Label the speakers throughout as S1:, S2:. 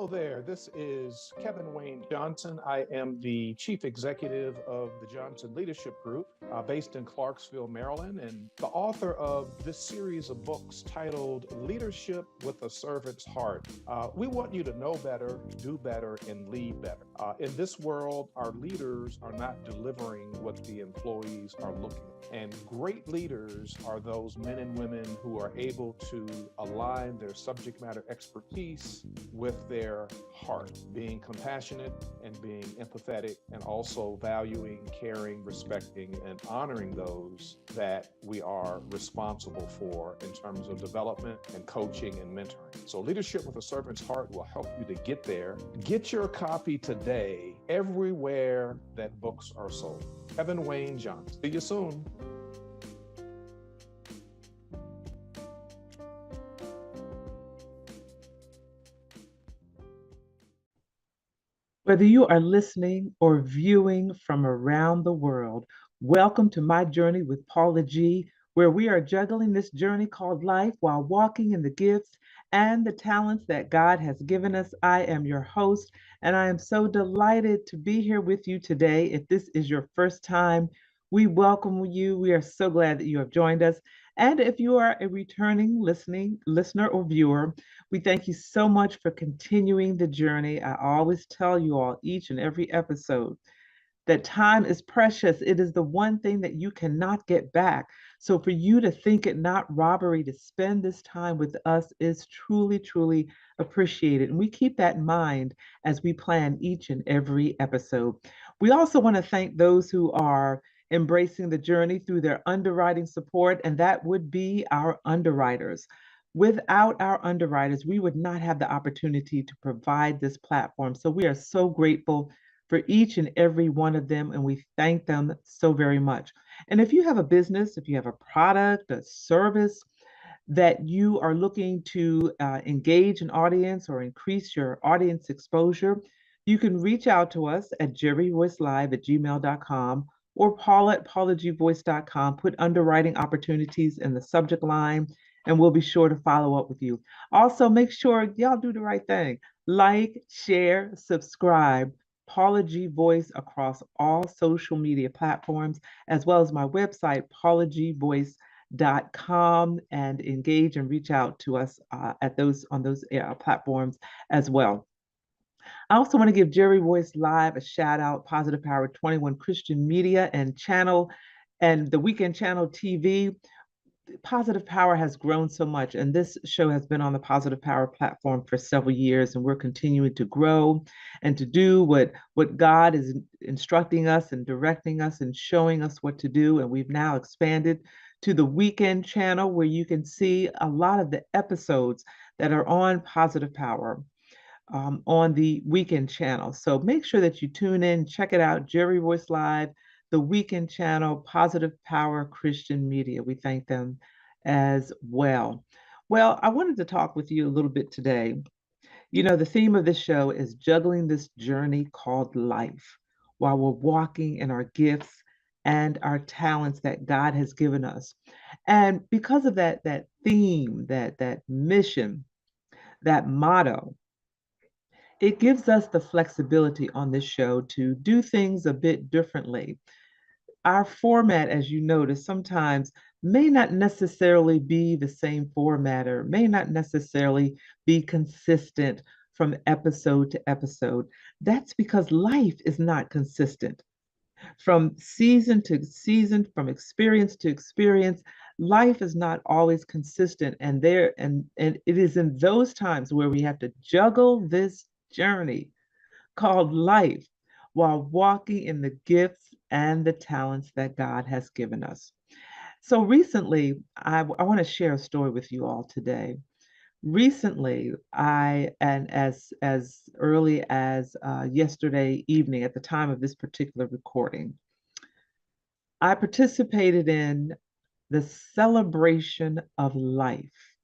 S1: there, this is Kevin Wayne Johnson. I am the Chief Executive of the Johnson Leadership Group based in Clarksville, Maryland, and the author of this series of books titled Leadership with a Servant's Heart. We want you to know better, do better, and lead better. In this world, our leaders are not delivering what the employees are looking for. And great leaders are those men and women who are able to align their subject matter expertise with their heart, being compassionate and being empathetic, and also valuing, caring, respecting, and honoring those that we are responsible for in terms of development and coaching and mentoring. So Leadership with a Servant's Heart will help you to get there. Get your copy today everywhere that books are sold. Kevin Wayne Johnson. See you soon.
S2: Whether you are listening or viewing from around the world, welcome to my journey with Paula G, where we are juggling this journey called life while walking in the gifts and the talents that God has given us. I am your host, and I am so delighted to be here with you today. If this is your first time, we welcome you. We are so glad that you have joined us. And if you are a returning listener or viewer, we thank you so much for continuing the journey. I always tell you all each and every episode that time is precious. It is the one thing that you cannot get back. So for you to think it not robbery to spend this time with us is truly, truly appreciated. And we keep that in mind as we plan each and every episode. We also want to thank those who are embracing the journey through their underwriting support, and that would be our underwriters. Without our underwriters, we would not have the opportunity to provide this platform. So we are so grateful for each and every one of them, and we thank them so very much. And if you have a business, if you have a product, a service that you are looking to engage an audience or increase your audience exposure, you can reach out to us at jerryvoicelive@gmail.com or paula@paulagvoice.com. Put underwriting opportunities in the subject line, and we'll be sure to follow up with you. Also, make sure y'all do the right thing. Like, share, subscribe. Paula G Voice across all social media platforms, as well as my website, paulagvoice.com, and engage and reach out to us on those platforms as well. I also want to give Jerry Voice Live a shout out, Positive Power 21 Christian Media and Channel, and the Weekend Channel TV. Positive Power has grown so much, and this show has been on the Positive Power platform for several years, and we're continuing to grow and to do what God is instructing us and directing us and showing us what to do. And we've now expanded to the Weekend Channel, where you can see a lot of the episodes that are on Positive Power on the Weekend Channel. So make sure that you tune in, check it out, Jerry Voice Live, the Weekend Channel, Positive Power Christian Media. We thank them as well. Well, I wanted to talk with you a little bit today. You know, the theme of this show is juggling this journey called life while we're walking in our gifts and our talents that God has given us. And because of that theme, that mission, that motto, it gives us the flexibility on this show to do things a bit differently. Our format, as you notice, sometimes may not necessarily be the same format or may not necessarily be consistent from episode to episode. That's because life is not consistent. From season to season, from experience to experience, life is not always consistent. And it is in those times where we have to juggle this journey called life while walking in the gifts and the talents that God has given us. So recently, I want to share a story with you all today. Recently, and as early as yesterday evening, at the time of this particular recording, I participated in the celebration of life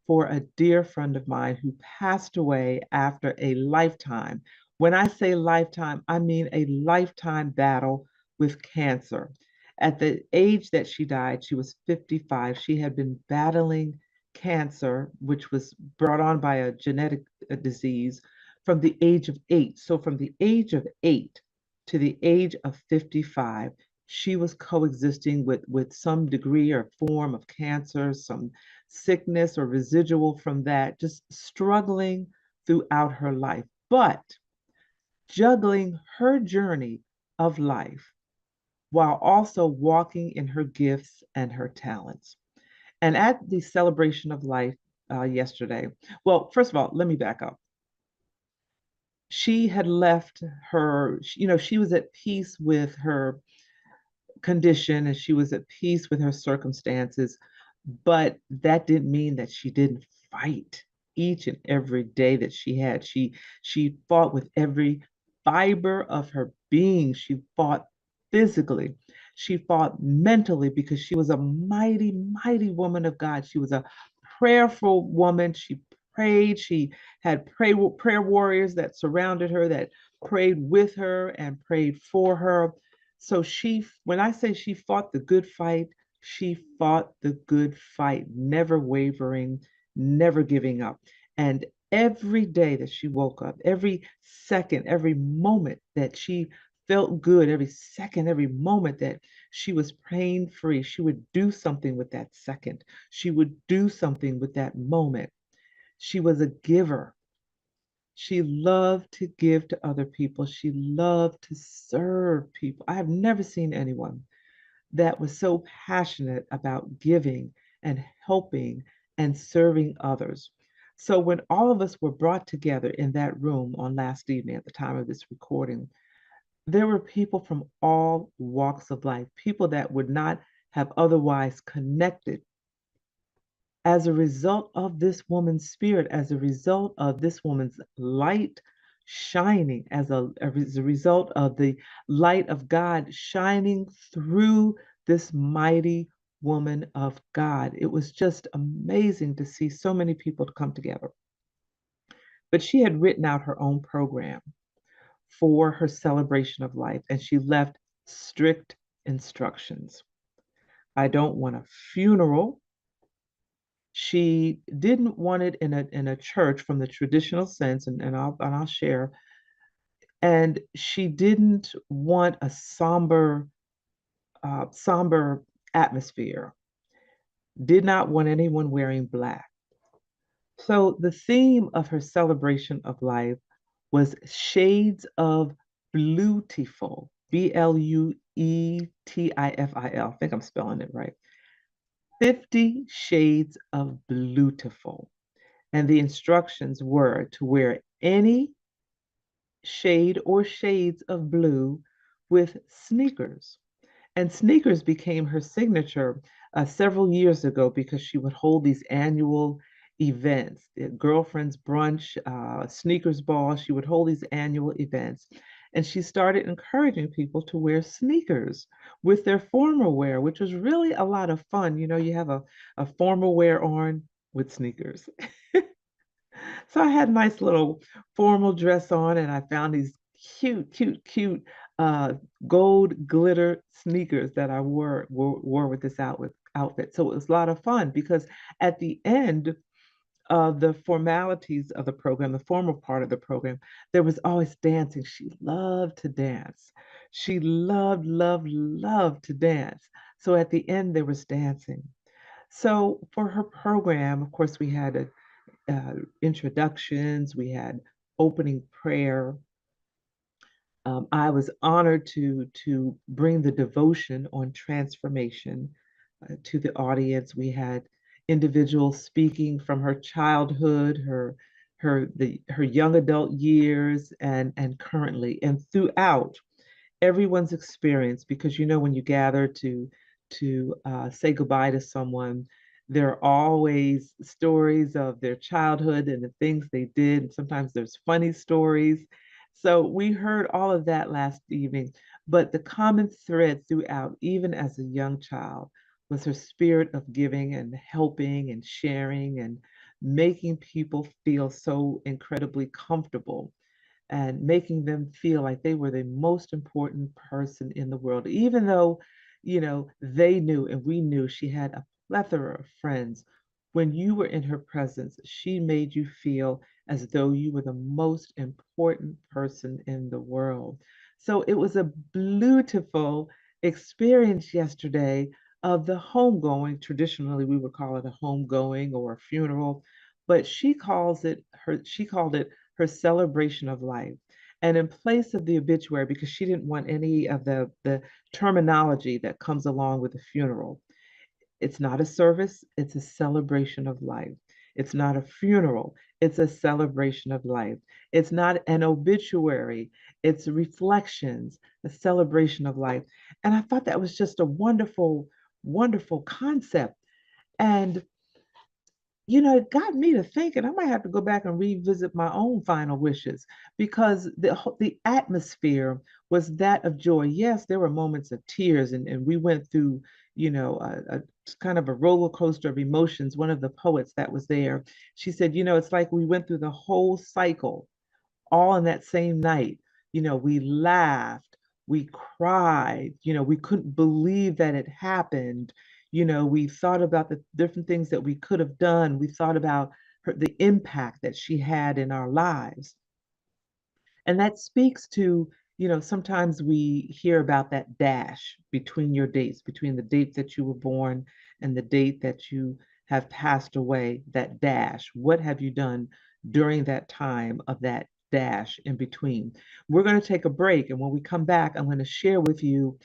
S2: for a dear friend of mine who passed away after a lifetime. When I say lifetime, I mean a lifetime battle with cancer. At the age that she died, she was 55. She had been battling cancer, which was brought on by a genetic disease, from the age of 8. So from the age of 8 to the age of 55, she was coexisting with some degree or form of cancer, some sickness or residual from that, just struggling throughout her life, but juggling her journey of life while also walking in her gifts and her talents. And at the celebration of life yesterday, well, first of all, let me back up. She had left her, she was at peace with her condition and she was at peace with her circumstances, but that didn't mean that she didn't fight each and every day that she had. She fought with every fiber of her being. She fought physically. She fought mentally because she was a mighty, mighty woman of God. She was a prayerful woman. She prayed. She had prayer warriors that surrounded her, that prayed with her and prayed for her. So when I say she fought the good fight, she fought the good fight, never wavering, never giving up. And every day that she woke up, every second, every moment that she felt good, every second, every moment that she was pain free, she would do something with that second. She would do something with that moment. She was a giver. She loved to give to other people. She loved to serve people. I have never seen anyone that was so passionate about giving and helping and serving others. So when all of us were brought together in that room on last evening at the time of this recording, there were people from all walks of life, people that would not have otherwise connected as a result of this woman's spirit, as a result of this woman's light shining, as a result of the light of God shining through this mighty woman of God. It was just amazing to see so many people come together. But she had written out her own program for her celebration of life, and she left strict instructions. I don't want a funeral. She didn't want it in a church from the traditional sense, and I'll share. And she didn't want a somber atmosphere. Did not want anyone wearing black. So the theme of her celebration of life was shades of bluetiful, Bluetifil. I think I'm spelling it right. 50 shades of bluetiful. And the instructions were to wear any shade or shades of blue with sneakers. And sneakers became her signature several years ago because she would hold these annual events, the girlfriend's brunch, sneakers ball. She would hold these annual events. And she started encouraging people to wear sneakers with their formal wear, which was really a lot of fun. You have a formal wear on with sneakers. So I had a nice little formal dress on, and I found these cute, cute, cute uh, gold glitter sneakers that I wore with this outfit. So it was a lot of fun because at the end of the formalities of the program, the formal part of the program, there was always dancing. She loved to dance. She loved, loved, loved to dance. So at the end, there was dancing. So for her program, of course, we had introductions, we had opening prayer. I was honored to bring the devotion on transformation to the audience. We had individuals speaking from her childhood, her young adult years, and currently, and throughout everyone's experience. Because when you gather to say goodbye to someone, there are always stories of their childhood and the things they did. Sometimes there's funny stories. So we heard all of that last evening, but the common thread throughout, even as a young child, was her spirit of giving and helping and sharing and making people feel so incredibly comfortable and making them feel like they were the most important person in the world, even though, they knew and we knew she had a plethora of friends When you were in her presence, she made you feel as though you were the most important person in the world. So it was a beautiful experience yesterday of the homegoing. Traditionally, we would call it a homegoing or a funeral, but she called it her celebration of life. And in place of the obituary, because she didn't want any of the terminology that comes along with a funeral, it's not a service, it's a celebration of life. It's not a funeral, it's a celebration of life. It's not an obituary, it's reflections, a celebration of life. And I thought that was just a wonderful, wonderful concept. And it got me to thinking I might have to go back and revisit my own final wishes because the atmosphere was that of joy. Yes, there were moments of tears, and we went through, a kind of a roller coaster of emotions. One of the poets that was there, she said, it's like we went through the whole cycle all in that same night. We laughed, we cried, we couldn't believe that it happened. We thought about the different things that we could have done. We thought about the impact that she had in our lives. And that speaks to, sometimes we hear about that dash between your dates, between the date that you were born and the date that you have passed away, that dash. What have you done during that time of that dash in between? We're going to take a break. And when we come back, I'm going to share with you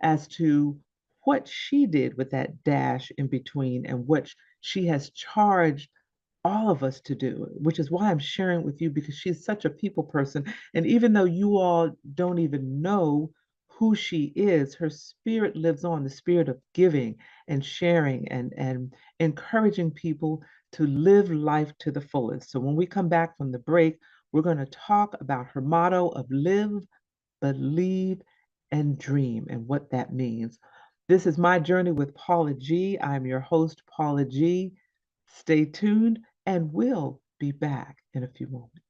S2: as to what she did with that dash in between and what she has charged all of us to do, which is why I'm sharing with you because she's such a people person. And even though you all don't even know who she is, her spirit lives on, the spirit of giving and sharing and encouraging people to live life to the fullest. So when we come back from the break, we're going to talk about her motto of live, believe, and dream and what that means. This is My Journey with Paula G. I'm your host, Paula G. Stay tuned and we'll be back in a few moments.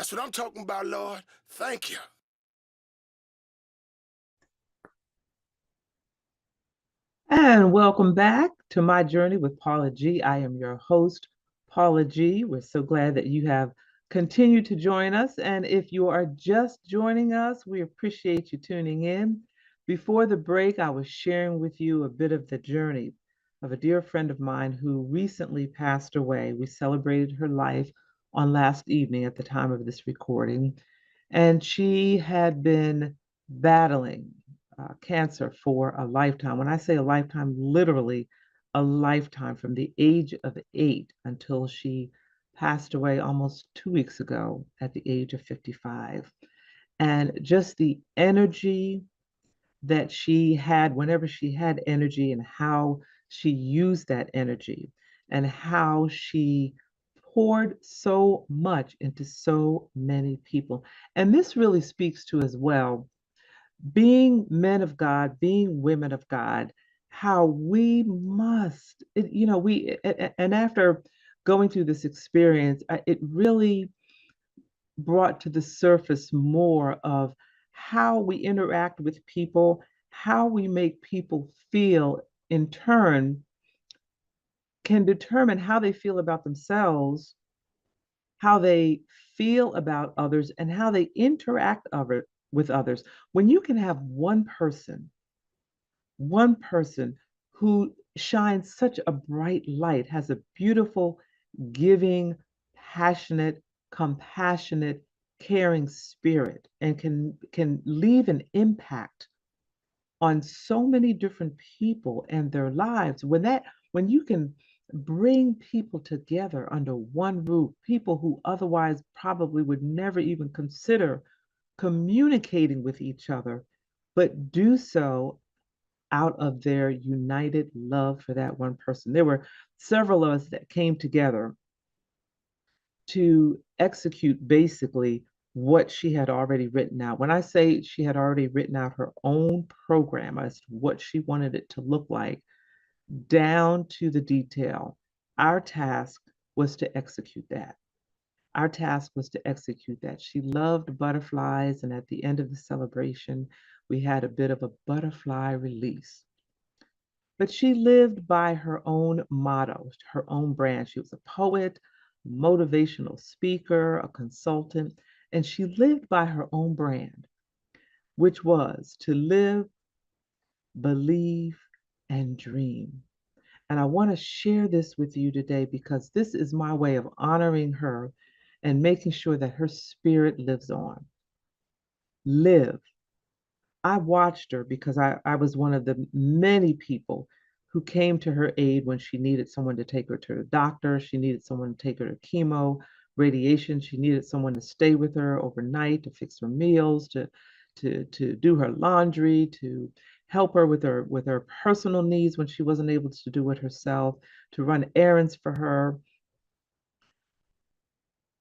S3: That's what I'm talking about, Lord. Thank you.
S2: And welcome back to My Journey with Paula G. I am your host, Paula G. We're so glad that you have continued to join us. And if you are just joining us, we appreciate you tuning in. Before the break, I was sharing with you a bit of the journey of a dear friend of mine who recently passed away. We celebrated her life on last evening at the time of this recording. And she had been battling cancer for a lifetime. When I say a lifetime, literally a lifetime, from the age of 8 until she passed away almost 2 weeks ago at the age of 55. And just the energy that she had whenever she had energy, and how she used that energy, and how she poured so much into so many people. And this really speaks to, as well, being men of God, being women of God, how we must, and after going through this experience, it really brought to the surface more of how we interact with people, how we make people feel, in turn, can determine how they feel about themselves, how they feel about others, and how they interact with others. When you can have one person who shines such a bright light, has a beautiful, giving, passionate, compassionate, caring spirit, and can leave an impact on so many different people and their lives. When you can bring people together under one roof, people who otherwise probably would never even consider communicating with each other, but do so out of their united love for that one person. There were several of us that came together to execute basically what she had already written out. When I say she had already written out her own program as to what she wanted it to look like, down to the detail, our task was to execute that. Our task was to execute that. She loved butterflies, and at the end of the celebration, we had a bit of a butterfly release. But she lived by her own motto, her own brand. She was a poet, motivational speaker, a consultant, and she lived by her own brand, which was to live, believe, and dream. And I want to share this with you today because this is my way of honoring her and making sure that her spirit lives on. Live. I watched her because I was one of the many people who came to her aid when she needed someone to take her to the doctor. She needed someone to take her to chemo, radiation. She needed someone to stay with her overnight, to fix her meals, to do her laundry, to help her with her personal needs when she wasn't able to do it herself, to run errands for her.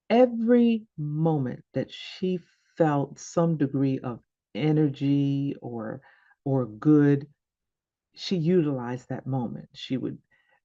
S2: Every moment that she felt some degree of energy or good, she utilized that moment. She would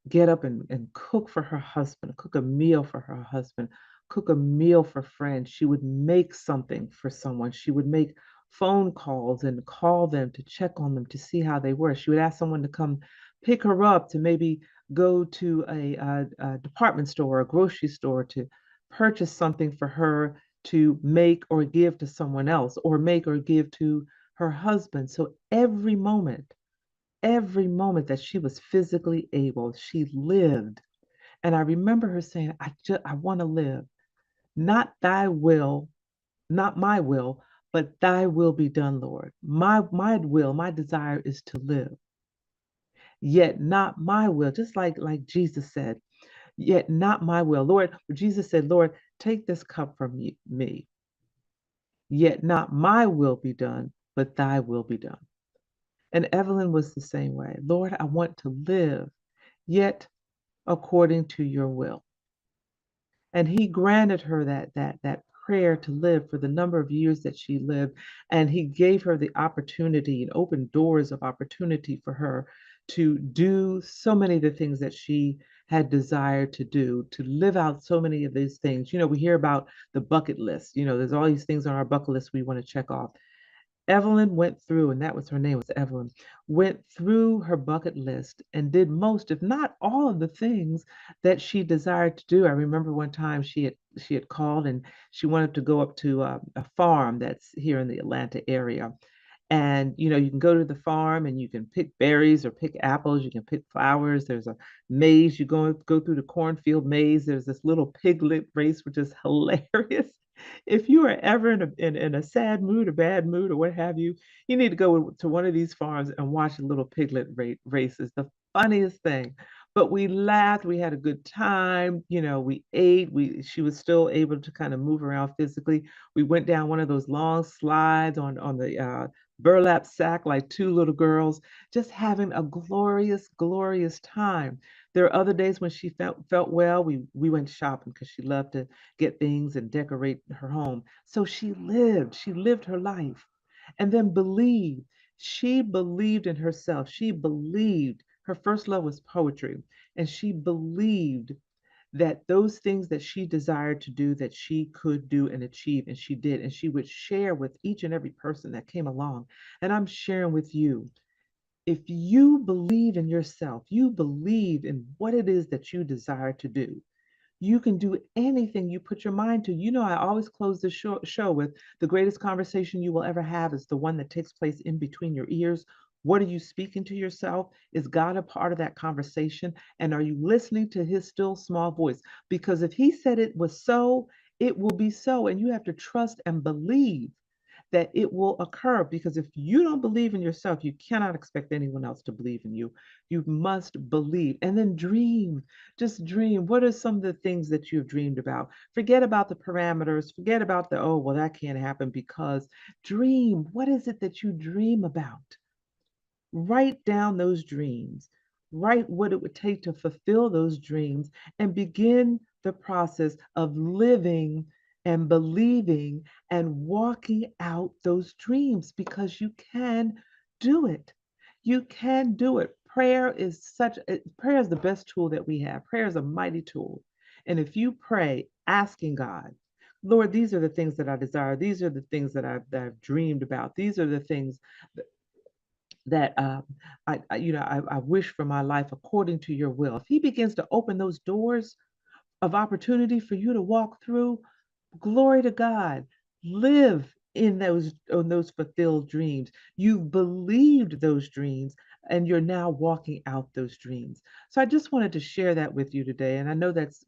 S2: get up and cook for her husband, cook a meal for her husband, cook a meal for friends. She would make something for someone. She would make phone calls and call them to check on them to see how they were. She would ask someone to come pick her up, to maybe go to a department store or a grocery store to purchase something for her to make or give to someone else, or make or give to her husband. So every moment that she was physically able, she lived. And I remember her saying, I want to live. Not thy will, not my will, but thy will be done, Lord. My will, my desire is to live. Yet not my will, just like Jesus said, yet not my will. Lord, Jesus said, Lord, take this cup from me. Yet not my will be done, but thy will be done. And Evelyn was the same way. Lord, I want to live, yet according to your will. And he granted her that prayer to live for the number of years that she lived. And he gave her the opportunity and opened doors of opportunity for her to do so many of the things that she had desired to do, to live out so many of these things. You know, we hear about the bucket list. You know, there's all these things on our bucket list we want to check off. Evelyn went through, and that was her name, was Evelyn, went through her bucket list and did most, if not all, of the things that she desired to do. I remember one time she had called and she wanted to go up to a farm that's here in the Atlanta area. And you know, you can go to the farm and you can pick berries or pick apples, you can pick flowers. There's a maze, you go through the cornfield maze. There's this little piglet race, which is hilarious. If you are ever in a sad mood, a bad mood, or what have you, you need to go to one of these farms and watch a little piglet race. It's the funniest thing. But we laughed, we had a good time, you know, we ate, she was still able to kind of move around physically. We went down one of those long slides on the burlap sack like two little girls, just having a glorious, glorious time. There are other days when she felt well. We went shopping because she loved to get things and decorate her home. So she lived her life, and then believed. She believed in herself. She believed her first love was poetry, and she believed that those things that she desired to do, that she could do and achieve, and she did, and she would share with each and every person that came along. And I'm sharing with you, if you believe in yourself, you believe in what it is that you desire to do, you can do anything you put your mind to. You know, I always close the show with the greatest conversation you will ever have is the one that takes place in between your ears. What are you speaking to yourself? Is God a part of that conversation? And are you listening to his still small voice? Because if he said it was so, it will be so. And you have to trust and believe that it will occur, because if you don't believe in yourself, you cannot expect anyone else to believe in you. You must believe, and then dream. Just dream. What are some of the things that you've dreamed about? Forget about the parameters, forget about the, oh, well, that can't happen, because dream. What is it that you dream about? Write down those dreams. Write what it would take to fulfill those dreams, and begin the process of living and believing and walking out those dreams, because you can do it. You can do it. Prayer is the best tool that we have. Prayer is a mighty tool. And if you pray asking God, Lord, these are the things that I desire. These are the things that I've dreamed about. These are the things that I wish for my life according to your will. If he begins to open those doors of opportunity for you to walk through, glory to God. Live in those fulfilled dreams. You've believed those dreams, and you're now walking out those dreams. So I just wanted to share that with you today. And I know that's,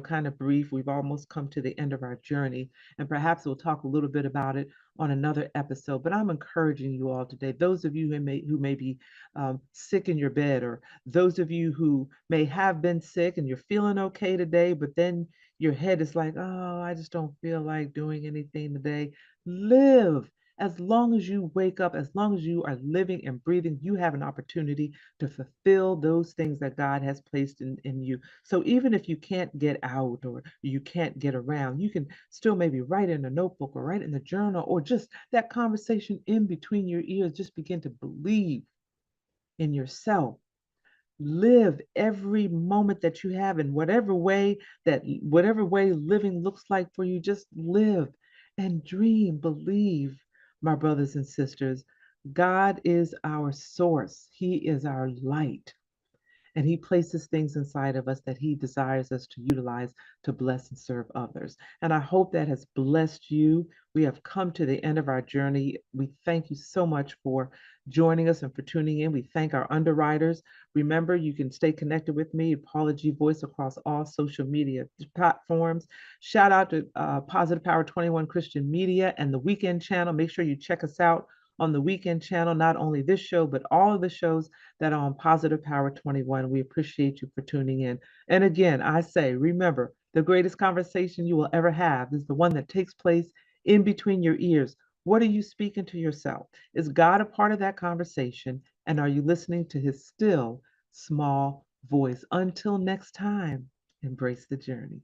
S2: kind of brief. We've almost come to the end of our journey, and perhaps we'll talk a little bit about it on another episode. But I'm encouraging you all today, those of you who may be sick in your bed, or those of you who may have been sick and you're feeling okay today, but then your head is like, oh, I just don't feel like doing anything today. Live. As long as you wake up, as long as you are living and breathing, you have an opportunity to fulfill those things that God has placed in you. So even if you can't get out, or you can't get around, you can still maybe write in a notebook, or write in the journal, or just that conversation in between your ears. Just begin to believe in yourself. Live every moment that you have in whatever way living looks like for you. Just live and dream. Believe, my brothers and sisters. God is our source. He is our light. And he places things inside of us that he desires us to utilize to bless and serve others. And I hope that has blessed you. We have come to the end of our journey. We thank you so much for joining us and for tuning in. We thank our underwriters. Remember, you can stay connected with me, Paula G Voice, across all social media platforms. Shout out to Positive Power 21 Christian Media and the Weekend Channel. Make sure you check us out on the Weekend Channel, not only this show, but all of the shows that are on Positive Power 21. We appreciate you for tuning in. And again, I say, remember, the greatest conversation you will ever have is the one that takes place in between your ears. What are you speaking to yourself? Is God a part of that conversation? And are you listening to his still small voice? Until next time, embrace the journey.